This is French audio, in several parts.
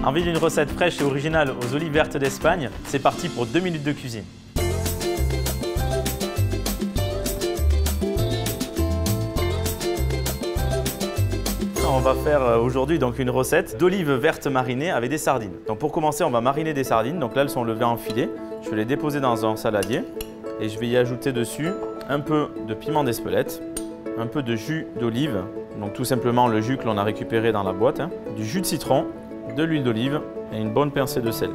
Envie d'une recette fraîche et originale aux olives vertes d'Espagne? C'est parti pour 2 minutes de cuisine. On va faire aujourd'hui donc une recette d'olives vertes marinées avec des sardines. Donc pour commencer, on va mariner des sardines. Donc là, elles sont levées en filets. Je vais les déposer dans un saladier et je vais y ajouter dessus un peu de piment d'Espelette, un peu de jus d'olive, donc tout simplement le jus que l'on a récupéré dans la boîte, du jus de citron, de l'huile d'olive et une bonne pincée de sel.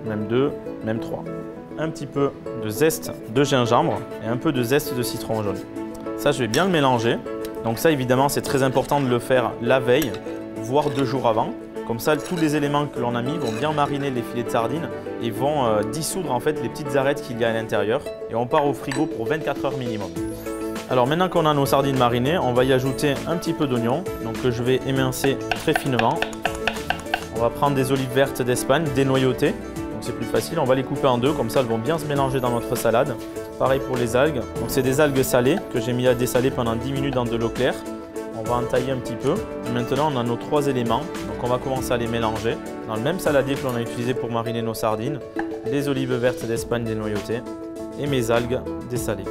Même 2, même 3. Un petit peu de zeste de gingembre et un peu de zeste de citron jaune. Ça, je vais bien le mélanger. Donc ça, évidemment, c'est très important de le faire la veille, voire 2 jours avant. Comme ça, tous les éléments que l'on a mis vont bien mariner les filets de sardines et vont dissoudre en fait les petites arêtes qu'il y a à l'intérieur. Et on part au frigo pour 24 heures minimum. Alors maintenant qu'on a nos sardines marinées, on va y ajouter un petit peu d'oignon, donc que je vais émincer très finement. On va prendre des olives vertes d'Espagne dénoyautées, donc c'est plus facile. On va les couper en deux, comme ça elles vont bien se mélanger dans notre salade. Pareil pour les algues. Donc c'est des algues salées que j'ai mis à dessaler pendant 10 minutes dans de l'eau claire. On va en tailler un petit peu. Et maintenant on a nos 3 éléments, donc on va commencer à les mélanger. Dans le même saladier que l'on a utilisé pour mariner nos sardines, les olives vertes d'Espagne dénoyautées et mes algues dessalées.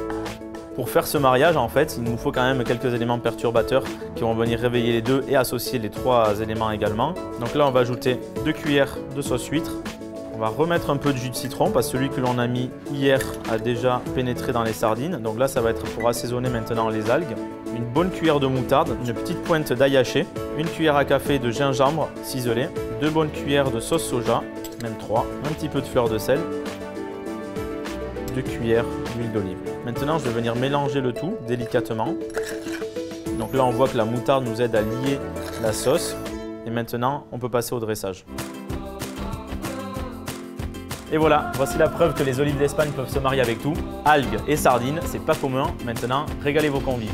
Pour faire ce mariage, en fait, il nous faut quand même quelques éléments perturbateurs qui vont venir réveiller les deux et associer les 3 éléments également. Donc là, on va ajouter 2 cuillères de sauce huître. On va remettre un peu de jus de citron parce que celui que l'on a mis hier a déjà pénétré dans les sardines. Donc là, ça va être pour assaisonner maintenant les algues. Une bonne cuillère de moutarde, une petite pointe d'ail haché, une cuillère à café de gingembre ciselé, 2 bonnes cuillères de sauce soja, même 3, un petit peu de fleur de sel, 2 cuillères d'huile d'olive. Maintenant, je vais venir mélanger le tout délicatement. Donc là, on voit que la moutarde nous aide à lier la sauce. Et maintenant, on peut passer au dressage. Et voilà, voici la preuve que les olives d'Espagne peuvent se marier avec tout. Algues et sardines, c'est pas commun. Maintenant, régalez vos convives.